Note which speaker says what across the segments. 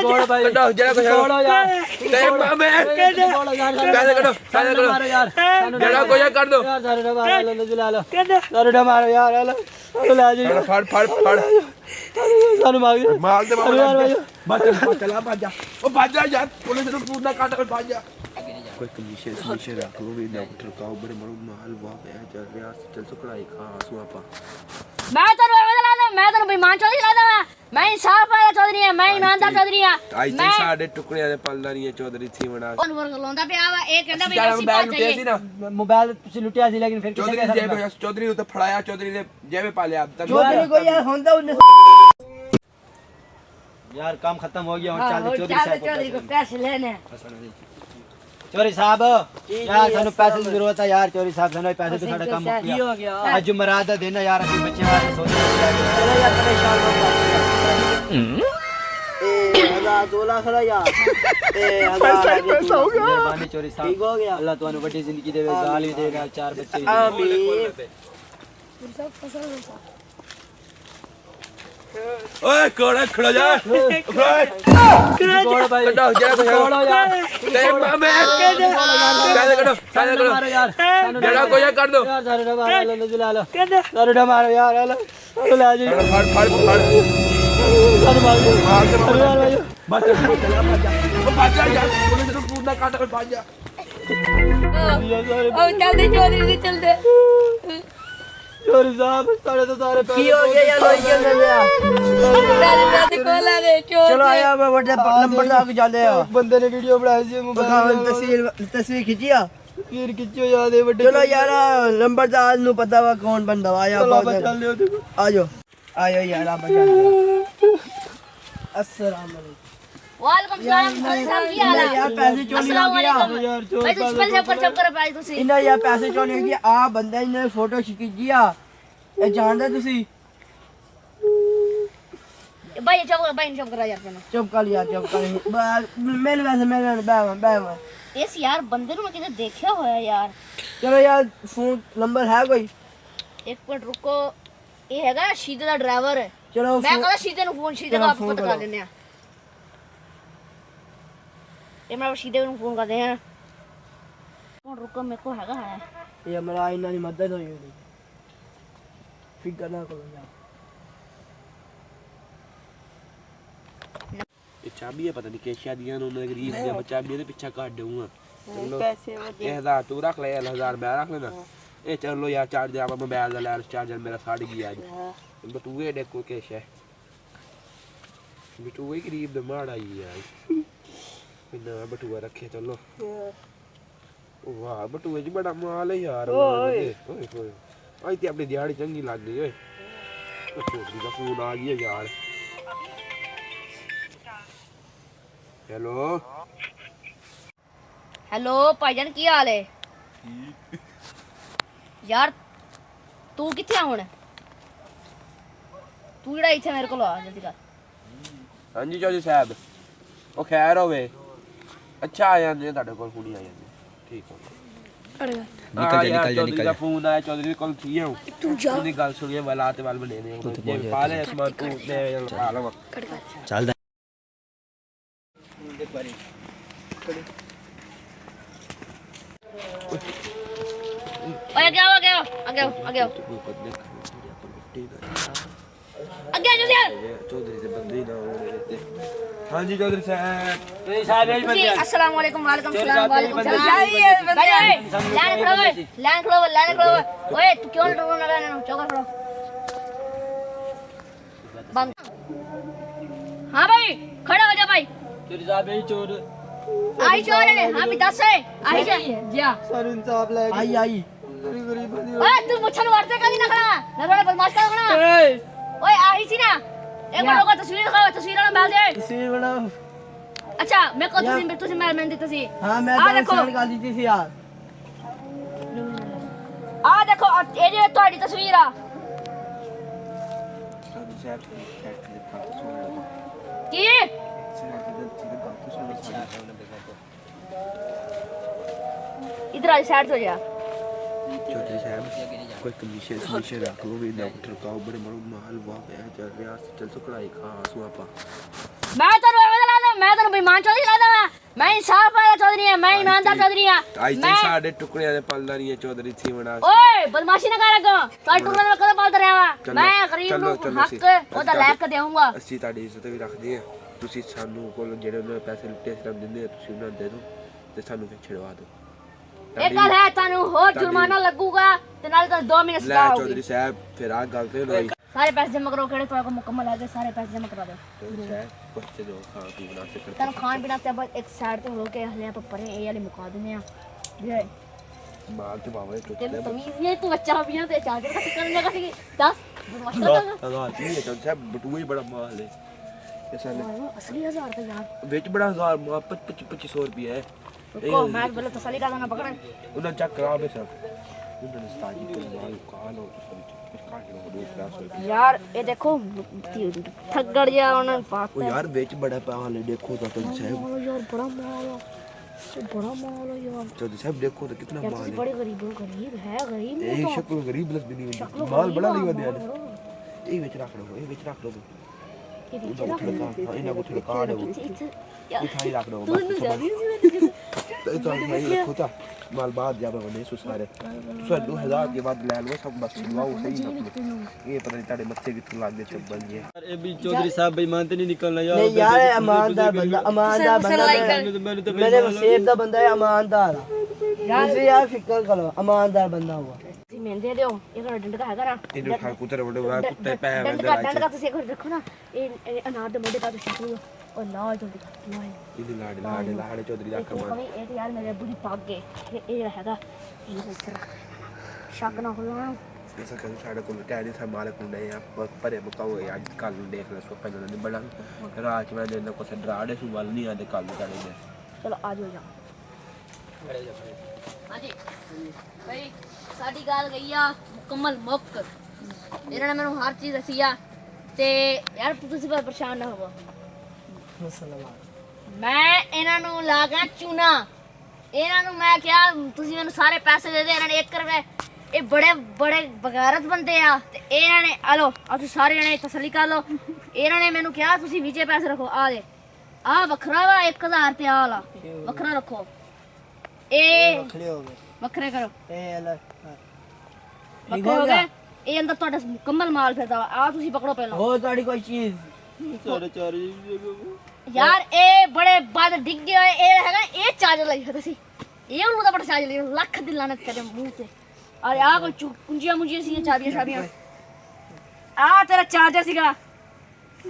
Speaker 1: छोड़ भाई
Speaker 2: कटो जरा को
Speaker 1: छोड़ो यार
Speaker 2: तेरे मामे
Speaker 1: छोड़ो यार
Speaker 2: पैसे कटो
Speaker 1: मारो यार
Speaker 2: जरा को ये कर दो
Speaker 1: यार सारे मारो लो दिला लो सारे मारो यार ले आ जाओ
Speaker 2: फड़ फड़ फड़
Speaker 1: सारे मार दे
Speaker 2: मार दे
Speaker 1: यार भाई
Speaker 2: बच चला भाग जा ओ भाग जा यार पुलिस ने पूछ ना काट भाग जा कोई कमीशन रख लो भी डॉक्टर का बड़े बड़े माल वाह पे चल रहा चल सुकड़ाई खा आंसू आपा
Speaker 3: मैं तो बेईमान चौधरी ला दूं मैं इंसाफ वाला चौधरी है मैं ईमानदार चौधरी हां
Speaker 2: आई ते साडे टुकड़े दे पलदा नहीं चौधरी थी बना
Speaker 3: और लोंदा पे आवा एक कहंदा भी रस्सी
Speaker 2: बैग
Speaker 3: पाच
Speaker 2: लुटिया सी ना
Speaker 1: मोबाइल तुसी लुटिया सी लेकिन फिर
Speaker 2: चौधरी जेब चौधरी तो फड़ाया चौधरी ने जेब पा लिया अब तक
Speaker 1: चौधरी को यार होंदा यार काम खत्म हो गया और चल चौधरी
Speaker 3: को पैसे लेने
Speaker 1: चौधरी साहब यार सानू पैसे की जरूरत है यार चौधरी साहब सानू पैसे तो साडा काम हो गया आज जुमरात देना यार अपने बच्चे वाले सोच चलो यार परेशान मत ए 2 लाख ला यार ए पैसा हो गया मेहरबानी चौधरी साहब ठीक हो गया अल्लाह तुहानू बड़ी जिंदगी देवे गाल भी देगा 4 बच्चे आमीन
Speaker 2: ओए कोड़ा खड़ा जा
Speaker 1: छोड़ भाई
Speaker 2: कटो जरा को
Speaker 1: छोड़ो यार
Speaker 2: तेरे मामे पैसे कटो
Speaker 1: मारो यार
Speaker 2: जरा को ये कर दो
Speaker 1: यार सारे मारो लो दिला लो सारे मारो यार ले आ जाओ
Speaker 2: फड़ फड़ फड़
Speaker 1: सारे मार दे यार भाई
Speaker 2: बच चला भाग जा ओ भाग जा यार पुलिस ने पूछ ना काट भाग जा
Speaker 3: ओ चल दे
Speaker 1: चोरी साहब सारे तो सारे पैसे
Speaker 4: की हो गया यार लोई के ले लिया
Speaker 3: पैसे कोला रे चोर
Speaker 4: चलो आया मैं बड़े नंबर तक जाले आ
Speaker 1: बंदे ने वीडियो बनाई सी
Speaker 4: बताओ तस्वीर खिंचिया
Speaker 1: फिर किच्चो याद है बड़े
Speaker 4: चलो यार नंबर दा आज नु पता वा कौन बंदा आया
Speaker 1: चलो बचा लियो देखो
Speaker 4: आजो आयो यार आप बचा अस्सलाम वालेकुम
Speaker 3: वालेकुम सलाम साहब की हाल है
Speaker 4: यार पैसे चोरी हो गया
Speaker 1: यार
Speaker 3: भाई तुझ पर सब कर पाई तुसी
Speaker 4: इना यार पैसे चोरी हो गया आ बंदा ने फोटो खिंचिया ए जानदा तुसी
Speaker 3: भाई चुप करा यार पहले
Speaker 4: चुप कर यार चुप कर मेरे वैसे मेरे बे
Speaker 3: इस यार बंदे नु मैं किधर देखया होया यार
Speaker 4: चलो यार फोन नंबर है कोई
Speaker 3: एक मिनट रुको ये हैगा शीदे दा ड्राइवर है
Speaker 4: चलो
Speaker 3: मैं कहदा शीदे नु फोन शीदे का पता कर लेने आ ये मैं शीदे नु फोन कर दे हैं फोन रुको मेरे को हैगा है
Speaker 4: ये मेरा इना नी मदद होई होगी फिकर ना करो यार
Speaker 2: ये चाबी है पता नहीं कैसे दिया उन्होंने गरीब दिया चाबी दे पीछे काट दूंगा चलो
Speaker 4: पैसे
Speaker 2: ये 1000 तू रख ले 1000 मैं रख लेना ए चलो यार चार्जर आप मोबाइल दा ले चार्जर मेरा सड़ गया आज बटूए देखो कैसे बटूए गरीब दे माड़ा ही यार इतना बटूआ रखे चलो वाह बटूए जी बड़ा माल है यार ओए ओए आज ते अपनी दिहाड़ी चंगी लग गई ओए छोटी का फोन आ गया यार हेलो
Speaker 3: हेलो भाईजान की हाल है यार तू किथे हुन तू जेड़ा इथे मेरे को आ जल्दी कर
Speaker 2: हां जी चौधरी साहब ओ खैर होवे अच्छा आ जांदे ਤੁਹਾਡੇ ਕੋਲ ਕੁੜੀ ਆ ਜਾਂਦੀ ਠੀਕ ਹੋ निकल जा फोन आया चौधरी कल थी हूं तू जा अपनी गल सुनिए वाला ते वाल बने ने पाले आसमान तू ने हाल
Speaker 1: चल
Speaker 3: ओए आगे आओ जल्दी यार
Speaker 2: चौधरी से बंदे ना हो रहे हां जी चौधरी साहब
Speaker 1: चौधरी साहब यही बंदे
Speaker 3: अस्सलाम वालेकुम वालेकुम सलाम वालेकुम सलाम लाइन खड़ो ओए तू क्यों डरो ना रहने चौका खड़ो बंद हां भाई खड़ा हो जा भाई
Speaker 1: चौधरी साहब यही चोर
Speaker 3: आई चोर है हां भी 10 है आई जा
Speaker 1: सर इंसाफ ले
Speaker 4: आई
Speaker 1: गरीब बंदी
Speaker 3: ओए तू मुछन वारते कदी ना खड़ा ना थोड़ा बदमाश कर खड़ा ओए आई सी ना एक बार लोगों तस्वीर दिखाओ तस्वीर ना डाल दे
Speaker 4: तस्वीर बनाओ
Speaker 3: अच्छा मेरे को तुसी मैं दी तसी
Speaker 4: हां मैं तो सेंड कर दी थी यार
Speaker 3: आ देखो ये जो तुम्हारी तस्वीर आ की इधर आ साइड हो जा
Speaker 2: चौधरी साहब कोई कमीशन रख लो भी डॉक्टर का बड़े बड़े माल वाह पे चल रहा चल सुकड़ाई खा आंसू आपा
Speaker 3: मैं तो रोवे ला मैं तेन बेईमान चौधरी लगदा वा मैं इंसाफ वाला चौधरी हां मैं ईमानदार चौधरी हां
Speaker 2: ਆਈ ਤੇ ਸਾਡੇ ਟੁਕੜਿਆਂ ਦੇ ਪਲਦਾ ਨਹੀਂ ਹੈ ਚੌਧਰੀ ਥੀ ਬਣਾ
Speaker 3: ओए बदमाशी ना कर अगो तो टुकड़े में कदम पालता रहा वा
Speaker 2: चलो,
Speaker 3: मैं गरीब
Speaker 2: चलो,
Speaker 3: नु
Speaker 2: चलो
Speaker 3: हक
Speaker 2: सी।
Speaker 3: ओदा ले के देऊंगा
Speaker 2: ਅਸੀਂ ਤੁਹਾਡੀ ਇੱਜ਼ਤ ਵੀ ਰੱਖਦੇ ਹਾਂ ਤੁਸੀਂ ਸਾਨੂੰ ਕੋਲ ਜਿਹੜੇ ਉਹਨਾਂ ਪੈਸੇ ਲੁੱਟੇ ਸੀ ਦਿੰਦੇ ਆ ਤੁਸੀਂ ਉਹਨਾਂ ਨੂੰ ਦੇ ਦਿਓ ਤੇ ਸਾਨੂੰ ਫਿਰ ਛਡਵਾ ਦਿਓ
Speaker 3: एक गल है तानू और जुर्माना लगूगा ते नाले तो 2 महीने
Speaker 2: ਲੈ
Speaker 3: सजा होगी
Speaker 2: ਚੌਧਰੀ ਸਾਹਿਬ ਫਿਰ ਆ ਗੱਲ ਤੇ ਹੋਈ
Speaker 3: सारे पैसे जमा करो केड़े तो मुकम्मल है जे सारे पैसे जमा करा दो
Speaker 2: ਚੌਧਰੀ ਸਾਹਿਬ ਬੱਚੇ ਜੋ ਖਾਣ ਪੀਣ ਵਾਸਤੇ
Speaker 3: तन
Speaker 2: ਕਰਦੇ
Speaker 3: खान पीना ते बस एक साइड ते हो के हले आप परे ए वाली मुका देने आ ये
Speaker 2: ਮਾਲ ਤੇ ਬਾਵੇ
Speaker 3: तेन
Speaker 2: ਟੁੱਟਦੇ
Speaker 3: तमीज नहीं तू बच्चा भी ते चार्जर का करने का सी 10 बदमाशी ना कर
Speaker 2: ਅਗਾ ਕੀ ਹੈ ਚੌਧਰੀ ਸਾਹਿਬ ਬਟੂਆ ਹੀ ਬੜਾ ਮਾਲ ਹੈ ਇਹ ਸਾਲੇ
Speaker 3: असली 1000 रुपए यार
Speaker 2: ਵਿੱਚ ਬੜਾ 2500 ਰੁਪਏ ਹੈ
Speaker 3: रुको मैं बोले तसल्ली का ना पकड़
Speaker 2: ਉਹਨਾਂ ਚੱਕ ਕਰਾ ਬੇ ਸਭ ਉਹਨਾਂ ਨੇ ਸਤਾਜੀ ਤੇ ਮਾਲ ਕਾਲ ਹੋ ਤੁਸੀਂ ਕਾਟ ਲੋ ਦੋ ਕਲਾਸ ਹੋ
Speaker 3: यार ये देखो ठगड़ जा उन्होंने
Speaker 2: ਉਹ
Speaker 3: पाता
Speaker 2: ਯਾਰ ਵਿੱਚ ਬੜਾ ਪਿਆ ਲੈ ਦੇਖੋ ਤਾਂ ਚੌਧਰੀ ਸਾਹਿਬ
Speaker 3: यार बड़ा माल है ये बड़ा माल है यार
Speaker 2: चौधरी साहब देखो तो कितना
Speaker 3: यार
Speaker 2: माल
Speaker 3: तुसी
Speaker 2: है
Speaker 3: बड़े गरीब हो गरीब है गरीब
Speaker 2: ये
Speaker 3: नहीं
Speaker 2: शक्ल गरीब लग भी नहीं होती माल बड़ा नहीं बन यार ये बेच रख लो ये बेच रख लो
Speaker 3: ये
Speaker 2: उधर उठ लगा हां इना को थोड़ा काट है वो
Speaker 3: यार
Speaker 2: उठाई रख दो
Speaker 3: तू नहीं जा रही
Speaker 2: तो इतना नहीं रखो था माल बाद जावे बने सो सारे सो 2000 के बाद ले लो सब बस लाओ सही ना ये पता नहीं तारे मत्थे कितने लाग दे चब्बल ये
Speaker 1: ये भी चौधरी साहब बेईमान तो नहीं निकलना यार
Speaker 4: नहीं यार ईमानदार बंदा
Speaker 1: मैंने तो
Speaker 4: मेरे वसीयत दा बंदा है ईमानदार यार यार फिक्र करो ईमानदार बंदा हुआ
Speaker 3: जी मैं दे दो ये कर डंड का है ना
Speaker 2: इधर खा कुतर बड़े बड़ा कुत्ते पे है
Speaker 3: डंड का तुसी एक रखो ना ये अनार दे मोटे का तो शक्ल और लाल जल्दी लाल
Speaker 2: इधर लाड़े चौधरी दा कमाल
Speaker 3: कमी एक यार मेरे बुरी पाग गए ये हैगा ये इधर शक ना हो ना
Speaker 2: ऐसा कर साढ़े को क्या नहीं था मालिक ने यहाँ परे मुकाओ यार कल देख ले सो पहले नहीं बड़ा रात में देना को से डराड़े सु वाल नहीं आते कल चढ़े दे
Speaker 3: चलो आ जाओ हाँ जी भाई साडी गाल गई आ मुकम्मल मुक ਇਹਨਾਂ ਨੇ ਮੈਨੂੰ ਹਰ ਚੀਜ਼ ਦੱਸੀ ਆ ਤੇ ਯਾਰ ਤੁਸੀਂ ਬਸ ਪਰੇਸ਼ਾਨ ਨਾ ਹੋਵੋ ਮੈਂ ਇਹਨਾਂ ਨੂੰ ਲਾਗਾ ਚੂਨਾ ਇਹਨਾਂ ਨੂੰ ਮੈਂ ਕਿਹਾ ਤੁਸੀਂ ਮੈਨੂੰ ਸਾਰੇ ਪੈਸੇ ਦੇ ਦੇ ਇਹਨਾਂ ਨੇ 1 ਰੁਪਏ ਇਹ ਬੜੇ ਬੜੇ ਬਗਾਰਤ ਬੰਦੇ ਆ ਤੇ ਇਹਨਾਂ ਨੇ ਆ ਲੋ ਆ ਤੁਸੀਂ ਸਾਰੇ ਜਣੇ ਤਸੱਲੀ ਕਰ ਲਓ ਇਹਨਾਂ ਨੇ ਮੈਨੂੰ ਕਿਹਾ ਤੁਸੀਂ ਵਿੱਚੇ ਪੈਸੇ ਰੱਖੋ ਆ ਦੇ ਆ ਵੱਖਰਾ ਵਾ 1000 ਤੇ ਆ ਲਾ ਵੱਖਰਾ ਰੱਖੋ ਇਹ
Speaker 4: खड़े हो गए
Speaker 3: ਵੱਖਰੇ ਕਰੋ
Speaker 4: ए अलग
Speaker 3: ਵੱਖਰੇ ਹੋ ਗਏ ਇਹ ਅੰਦਰ ਤੁਹਾਡਾ ਮੁਕੰਮਲ ਮਾਲ ਫਿਰਦਾ ਆ ਤੁਸੀਂ ਪਕੜੋ ਪਹਿਲਾਂ
Speaker 4: हो ताड़ी कोई चीज
Speaker 1: साढ़े 4
Speaker 3: ਯਾਰ ਇਹ ਬੜੇ ਬਾਦ ਡਿੱਗ ਗਏ ਹੋਏ ਇਹ ਹੈਗਾ ਇਹ ਚਾਰਜਰ ਲਈ ਹੋਇਆ ਸੀ ਇਹ ਉਹਨੂੰ ਤਾਂ ਬੜਾ ਚਾਰਜਰ ਲਈ ਲੱਖ ਦੀ ਲਾਨਤ ਕਰੇ ਮੂੰਹ ਤੇ ਅਰੇ ਆ ਕੋਈ ਕੁੰਜੀਆਂ ਮੁੰਜੀਆਂ ਸੀ ਚਾਬੀਆਂ ਸ਼ਾਬੀਆਂ ਆ ਤੇਰਾ ਚਾਰਜਰ ਸੀਗਾ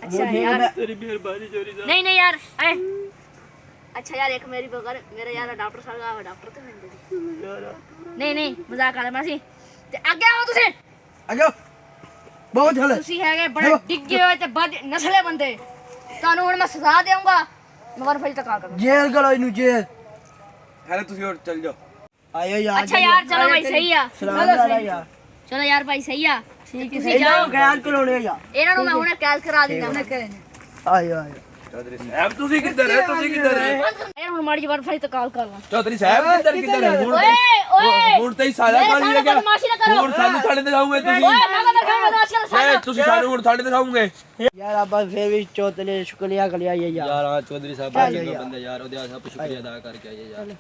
Speaker 3: ਅੱਛਾ यार
Speaker 1: तेरी मेहरबानी चौधरी साहब
Speaker 3: नहीं नहीं यार आए अच्छा यार एक मेरी बगैर मेरा यार डॉक्टर साहब का डॉक्टर तो मिल नहीं नहीं मजाक कर मासी ਤੇ ਅੱਗੇ ਆਓ ਤੁਸੀਂ
Speaker 4: आजो बहुत हल
Speaker 3: ਤੁਸੀਂ ਹੈਗੇ ਬੜੇ ਡਿੱਗੇ ਹੋਏ ਤੇ ਬਦ ਨਸਲੇ ਬੰਦੇ ਤੁਹਾਨੂੰ ਹੁਣ ਮੈਂ ਸਜ਼ਾ ਦੇਵਾਂਗਾ ਮਗਰ ਫਿਰ ਤੱਕ ਆ ਕਰ
Speaker 4: जेल करो इनु जेल
Speaker 2: हेलो ਤੁਸੀਂ ਹੋਰ ਚੱਲ ਜਾਓ
Speaker 4: आयो यार
Speaker 3: अच्छा यार चलो भाई सही आ
Speaker 4: सलाम वाला यार
Speaker 3: चलो यार भाई सही आ ठीक है
Speaker 4: ए जाओ गैर करोने यार
Speaker 3: ਇਹਨਾਂ ਨੂੰ ਮੈਂ ਹੁਣੇ ਕੈਦ ਕਰਾ ਦਿੰਦਾ
Speaker 4: आयो आयो
Speaker 2: ਚੌਧਰੀ ਸਾਹਿਬ ਤੁਸੀਂ ਕਿੱਧਰ ਹੈ ਤੁਸੀਂ ਕਿੱਧਰ ਹੈ
Speaker 3: ਯਾਰ ਹੁਣ ਮਾੜੀ ਵਾਰ ਫਿਰ ਤੱਕ ਕਾਲ ਕਰ ਲਾਂ
Speaker 2: ਚੌਧਰੀ ਸਾਹਿਬ ਕਿੱਧਰ ਹੈ
Speaker 3: ਓਏ ਓਏ
Speaker 2: ਹੁਣ ਤੇ ਹੀ ਸਾਲਾ
Speaker 3: ਮੇਰੇ
Speaker 2: ਕਾਲੀ
Speaker 3: ਸਾਹਮਣੇ
Speaker 2: ਲੱਗਿਆ
Speaker 3: ਬਦਮਾਸ਼ੀ ਨਾ ਕਰੋ।
Speaker 2: ਹੁਣ ਸਾਨੂੰ ਥਾਣੇ ਤੇ ਜਾਓਗੇ ਤੁਸੀਂ
Speaker 3: ਓਏ ਮੈਂ ਕਹਿੰਦਾ ਫਿਰ ਬਰਦਾਸ਼ਤ ਕਰ
Speaker 2: ਏ
Speaker 3: ਸਕਦਾ
Speaker 2: ਤੁਸੀਂ ਸਾਨੂੰ ਹੁਣ ਥਾਣੇ ਤੇ ਜਾਓਗੇ
Speaker 4: यार अब फिर भी चौतले शुक्रिया कर लिया ये यार
Speaker 1: यार हाँ चौधरी साहब बहुत चंगा बंदा यार ओदे सब शुक्रिया अदा करके आइए यार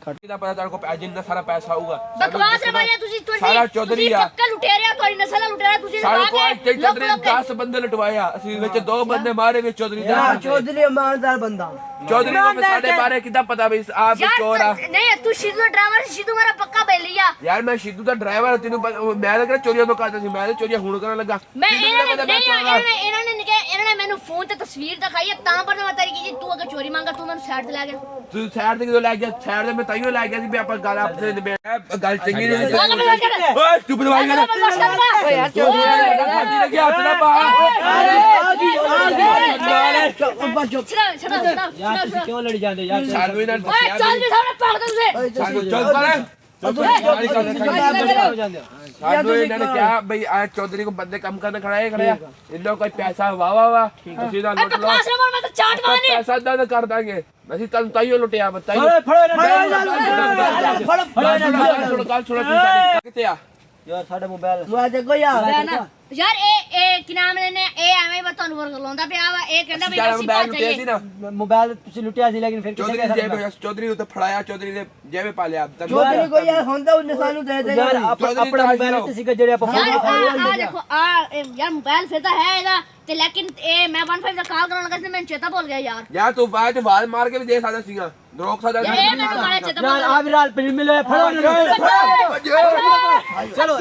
Speaker 2: ਇਹਦਾ ਪਤਾ ਤੁਹਾਡੇ ਕੋਲ ਜਿੰਨਾ ਸਾਰਾ ਪੈਸਾ ਆਊਗਾ
Speaker 3: ਬਕਵਾਸ ਨਾ ਮਾਰਿਆ ਤੁਸੀਂ
Speaker 2: ਸਾਰਾ ਚੌਧਰੀ ਆ।
Speaker 3: ਪੱਕਾ ਲੁਟੇਰਿਆ ਤੁਹਾਡੀ ਨਸਲ ਨਾਲ ਲੁਟੇਰਿਆ ਤੁਸੀਂ
Speaker 2: ਸਾਡੇ ਕੋਲ
Speaker 3: ਲਗਾ
Speaker 2: ਅੱਜ ਤੱਕ
Speaker 3: ਕੇ
Speaker 2: ਚੌਧਰੀ 10 ਬੰਦੇ ਲਟਵਾਇਆ ਅਸੀਂ ਵਿੱਚ 2 ਬੰਦੇ ਮਾਰੇ ਵਿੱਚ ਚੌਧਰੀ ਦਾ
Speaker 4: यार चौधरी ईमानदार बंदा
Speaker 2: ਚੌਧਰੀ ਨੂੰ ਸਾਡੇ ਬਾਰੇ ਕਿੱਦਾਂ ਪਤਾ ਵੀ ਆਪ ਹੀ ਚੋਰ ਆ
Speaker 3: यार नहीं तू सिद्धू का ड्राइवर सिद्धू मेरा पक्का बेली आ
Speaker 2: ਯਾਰ ਮੈਂ ਸਿੱਧੂ ਦਾ ਡਰਾਈਵਰ ਤੈਨੂੰ ਮੈਂ ਤਾਂ ਚੋਰੀਆਂ ਤੋਂ ਕਰਦਾ ਸੀ ਮੈਂ ਤਾਂ ਚੋਰੀਆਂ ਹੁਣ ਕਰਨ ਲੱਗਾ
Speaker 3: मैं
Speaker 2: ਸਿੱਧੂ ਦਾ ਪਤਾ ਮੈਂ
Speaker 3: इन्होंने मैंने फोन ते तस्वीर दिखाई है ता पर मैं तारी की तू अगर चोरी मांगा तू मैंने साइड ते ला गया
Speaker 2: ਤੂੰ ਸਾਈਡ ਤੇ ਕਿਦੋਂ ਲੈ ਗਿਆ ਸਾਈਡ ਤੇ ਮੈਂ ਤਾਈਓ ਲੈ ਗਿਆ ਸੀ ਵੀ ਆਪਾਂ ਗੱਲ ਆਪਸੇ ਨਿਬੇੜ ਗੱਲ ਚੰਗੀ ਨਹੀਂ ਓਏ ਤੂੰ ਬਦਵਾਈ ਕਰ
Speaker 3: ओए यार
Speaker 2: ਖਾਦੀ ਲੱਗਿਆ ਹੱਥ ਨਾ ਪਾ
Speaker 3: छड़ा
Speaker 1: यार तुसी क्यों लड़ी जांदे यार
Speaker 2: ਸਾਨੂੰ ਇਹਨਾਂ ਨੇ
Speaker 3: ओए
Speaker 2: ਦੱਸਿਆ
Speaker 3: चल भी सामने पाग दे तुझे
Speaker 2: ਸਾਨੂੰ ਚੱਲ ਪਰ ਸਾਨੂੰ ਇਹਨਾਂ ਨੇ ਕਿਹਾ ਬਈ ਆ ਚੌਧਰੀ को बंदे कम करने खड़ा है खड़ा इन लोग कोई पैसा वाह ਤੁਸੀਂ ਨਾ ਲੁੱਟ ਲਓ
Speaker 3: बकवास ना मार मैं तो चाट मारनी
Speaker 2: ਪੈਸਾ ਦਾ ਕਰ ਦਾਂਗੇ ਅਸੀਂ ਤੁਹਾਨੂੰ ਤਾਈਓ ਲੁੱਟਿਆ ਬਤਾਈਓ
Speaker 4: फड़ो
Speaker 2: ਗੱਲ ਛੋੜ ਤੂੰ ਸਾਡੀ ਕਿੱਥੇ ਆ
Speaker 1: यार साडा मोबाइल
Speaker 4: मुआ देखो यार
Speaker 3: ना ਯਾਰ ਇਹ ਕੀ ਨਾਮ ਲੈਨੇ ਇਹ ਐਵੇਂ ਹੀ ਤੁਹਾਨੂੰ ਵਰਗਲਾਉਂਦਾ ਪਿਆ ਵਾ ਇਹ ਕਹਿੰਦਾ ਵੀ ਅਸੀਂ
Speaker 2: ਬੈਗ
Speaker 3: ਭੱਜ
Speaker 2: ਲੁੱਟਿਆ ਸੀ
Speaker 3: ਜਾਈਏ
Speaker 2: ਨਾ
Speaker 1: ਮੋਬਾਈਲ ਤੁਸੀਂ ਲੁੱਟਿਆ ਸੀ ਲੇਕਿਨ ਫਿਰ
Speaker 2: ਚੌਧਰੀ
Speaker 1: ਕਿੱਥੇ
Speaker 2: ਦੀ
Speaker 1: ਗਿਆ
Speaker 2: ਜੇਬ ਵਿੱਚ ਚੌਧਰੀ ਨੂੰ ਤਾਂ ਫੜਾਇਆ ਚੌਧਰੀ ਦੇ ਜੇਬੇ ਪਾ ਲਿਆ ਤੱਕ
Speaker 4: ਚੌਧਰੀ ਕੋਈ ਯਾਰ ਹੁੰਦਾ ਉਹਨੇ ਸਾਨੂੰ ਦੇ ਦੇ
Speaker 1: ਯਾਰ
Speaker 2: ਚੌਧਰੀ
Speaker 1: ਆਪਣਾ
Speaker 2: ਦਾ
Speaker 1: ਮੋਬਾਈਲ ਤੇ ਸੀਗਾ ਜਿਹੜੇ ਆਪਾਂ
Speaker 3: ਯਾਰ
Speaker 1: ਫੋਟੋ
Speaker 3: ਆ ਦੇਖੋ ਯਾਰ ਮੋਬਾਈਲ ਫਿਰ ਤਾਂ ਹੈ ਇਹਦਾ ਤੇ ਲੇਕਿਨ ਇਹ ਮੈਂ 15 ਦਾ ਕਾਲ ਕਰਨ ਲੱਗਾ ਸੀ ਮੈਨੂੰ ਚੇਤਾ ਭੁੱਲ ਗਿਆ ਯਾਰ
Speaker 2: ਯਾਰ ਤੂੰ ਬਾਅਦ ਚ ਵਾਲ ਮਾਰ ਕੇ ਵੀ ਦੇ ਸਕਦਾ ਸੀਗਾ ਰੋਕ ਸਕਦਾ
Speaker 3: ਯਾਰ ਇਹ ਮੈਨੂੰ ਮਾਰੇ ਚੇਤਾ ਭੁੱਲ
Speaker 1: ਯਾਰ
Speaker 3: ਗਿਆ
Speaker 1: ਆ ਵਿਰਾਲ ਫਿਲਮ ਮਿਲੇ ਫੜੋ
Speaker 3: ਭੱਜੋ।
Speaker 1: ਚਲੋ